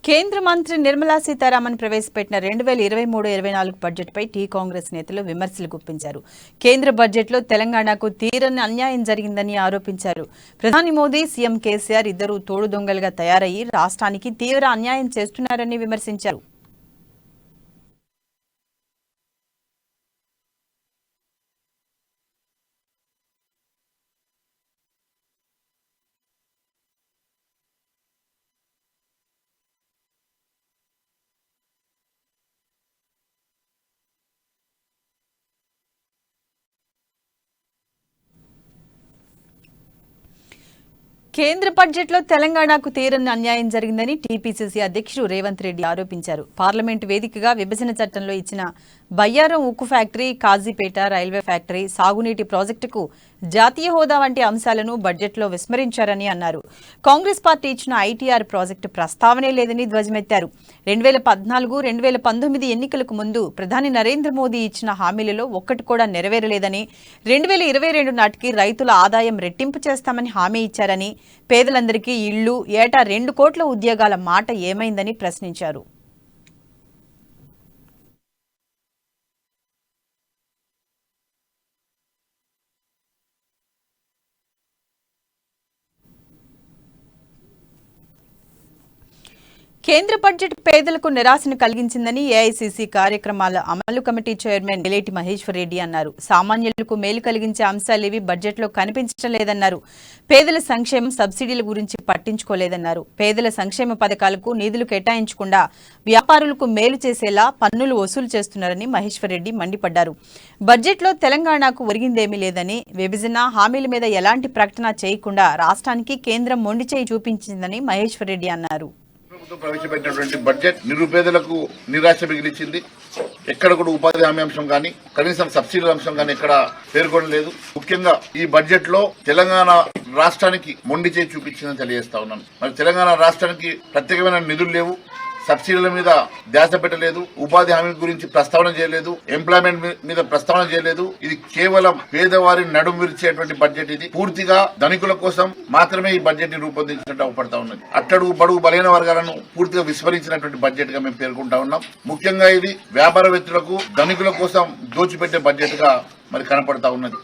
కేంద్ర మంత్రి నిర్మలా సీతారామన్ ప్రవేశపెట్టిన 2023-24 బడ్జెట్పై టీ కాంగ్రెస్ నేతలు విమర్శలు గుప్పించారు. కేంద్ర బడ్జెట్లో తెలంగాణకు తీరని అన్యాయం జరిగిందని ఆరోపించారు. ప్రధాని మోదీ, సీఎం కేసీఆర్ ఇద్దరు తోడు దొంగలుగా తయారయ్యి రాష్ట్రానికి తీవ్ర అన్యాయం చేస్తున్నారని విమర్శించారు. కేంద్ర బడ్జెట్లో తెలంగాణకు తీరని అన్యాయం జరిగిందని టీపీసీసీ అధ్యక్షుడు రేవంత్ రెడ్డి ఆరోపించారు. పార్లమెంటు వేదికగా విభజన చట్టంలో ఇచ్చిన బయ్యారం ఉక్కు ఫ్యాక్టరీ, కాజీపేట రైల్వే ఫ్యాక్టరీ, సాగునీటి ప్రాజెక్టుకు జాతీయ హోదా వంటి అంశాలను బడ్జెట్లో విస్మరించారని అన్నారు. కాంగ్రెస్ పార్టీ ఇచ్చిన ఐటీఆర్ ప్రాజెక్టు ప్రస్తావనే లేదని ధ్వజమెత్తారు. 2014-2019 ఎన్నికలకు ముందు ప్రధాని నరేంద్ర మోదీ ఇచ్చిన హామీలలో ఒక్కటి కూడా నెరవేరలేదని, 2022 నాటికి రైతుల ఆదాయం రెట్టింపు చేస్తామని హామీ ఇచ్చారని, పేదలందరికీ ఇళ్లు, ఏటా 2 కోట్ల ఉద్యోగాల మాట ఏమైందని ప్రశ్నించారు. కేంద్ర బడ్జెట్ పేదలకు నిరాశను కలిగించిందని ఏఐసీసీ కార్యక్రమాల అమలు కమిటీ చైర్మన్ ఎలేటి మహేశ్వర్ రెడ్డి అన్నారు. సామాన్యులకు మేలు కలిగించే అంశాలేవి బడ్జెట్లో కనిపించడం లేదన్నారు. పేదల సంక్షేమం, సబ్సిడీల గురించి పట్టించుకోలేదన్నారు. పేదల సంక్షేమ పథకాలకు నిధులు కేటాయించకుండా వ్యాపారులకు మేలు చేసేలా పన్నులు వసూలు చేస్తున్నారని మహేశ్వర్ రెడ్డి మండిపడ్డారు. బడ్జెట్లో తెలంగాణకు ఒరిగిందేమీ లేదని, విభజన హామీల మీద ఎలాంటి ప్రకటన చేయకుండా రాష్ట్రానికి కేంద్రం మొండిచేయి చూపించిందని మహేశ్వర్ రెడ్డి అన్నారు. ప్రవేశపెట్టినటువంటి బడ్జెట్ నిరుపేదలకు నిరాశ మిగిలించింది. ఎక్కడ కూడా ఉపాధి హామీ అంశం కానీ, కనీసం సబ్సిడీల అంశం కానీ ఎక్కడ పేర్కొనలేదు. ముఖ్యంగా ఈ బడ్జెట్ లో తెలంగాణ రాష్ట్రానికి మొండి చేయి చూపించిందని తెలియజేస్తా ఉన్నాను. మరి తెలంగాణ రాష్ట్రానికి ప్రత్యేకమైన నిధులు లేవు, సబ్సిడీల మీద ధ్యాస పెట్టలేదు, ఉపాధి హామీ గురించి ప్రస్తావన చేయలేదు, ఎంప్లాయ్మెంట్ మీద ప్రస్తావన చేయలేదు. ఇది కేవలం పేదవారి నడుము విరిచేటువంటి బడ్జెట్. ఇది పూర్తిగా ధనికుల కోసం మాత్రమే ఈ బడ్జెట్ ని రూపొందించినట్టు అవపడతా ఉన్నది. అట్టడుగు బడుగు బలైన వర్గాలను పూర్తిగా విస్మరించినటువంటి బడ్జెట్ గా మేము పేర్కొంటా ఉన్నాం. ముఖ్యంగా ఇది వ్యాపారవేత్తలకు, ధనికుల కోసం దోచిపెట్టే బడ్జెట్ గా మరి కనపడతా ఉన్నది.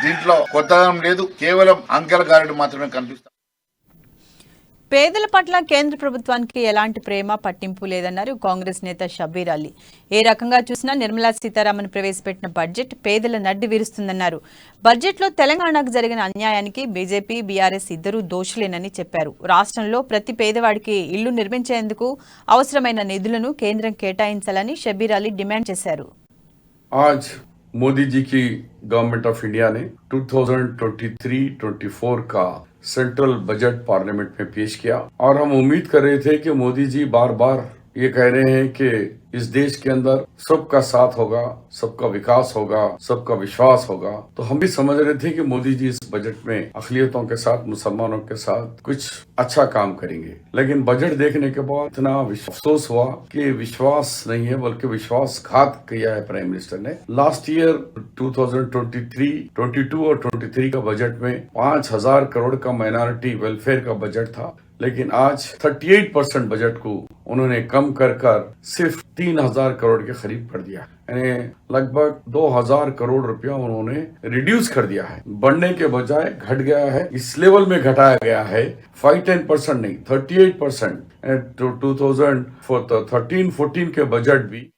దీంట్లో కొత్తదనం లేదు, కేవలం అంకెల గారెడు మాత్రమే కనిపిస్తాం. పేదల పట్ల కేంద్ర ప్రభుత్వానికి ఎలాంటి ప్రేమ, పట్టింపు లేదన్నారు కాంగ్రెస్ నేత షబ్బీర్ అలీ. ఏ రకంగా చూసినా నిర్మలా సీతారామన్ ప్రవేశపెట్టిన బడ్జెట్ పేదల నడ్డి విరుస్తుందన్నారు. బడ్జెట్లో తెలంగాణకు జరిగిన అన్యాయానికి బీజేపీ, బీఆర్ఎస్ ఇద్దరూ దోషులేనని చెప్పారు. రాష్ట్రంలో ప్రతి పేదవాడికి ఇళ్లు నిర్మించేందుకు అవసరమైన నిధులను కేంద్రం కేటాయించాలని షబ్బీర్ అలీ డిమాండ్ చేశారు. मोदी जी की गवर्नमेंट ऑफ इंडिया ने 2023-24 का सेंट्रल बजट पार्लियामेंट में पेश किया और हम उम्मीद कर रहे थे कि मोदी जी बार बार ये कह रहे हैं कि इस देश के अंदर सबका साथ होगा, सबका विकास होगा, सबका विश्वास होगा। तो हम भी समझ रहे थे कि मोदी जी इस बजट में अक़लियतों के साथ, मुसलमानों के साथ कुछ अच्छा काम करेंगे। लेकिन बजट देखने के बाद इतना अफसोस हुआ कि विश्वास नहीं है बल्कि विश्वासघात किया है प्राइम मिनिस्टर ने। लास्ट ईयर 2023, 22 और 23 का बजट में 5,000 करोड़ का माइनॉरिटी वेलफेयर का बजट था, लेकिन आज 38% बजट को उन्होंने कम कर सिर्फ 3,000 करोड़ के करीब कर दिया, यानी लगभग 2,000 करोड़ रुपया उन्होंने रिड्यूस कर दिया है। बढ़ने के बजाय घट गया है, इस लेवल में घटाया गया है। 5-10% नहीं, 38%। 2013-14 के बजट भी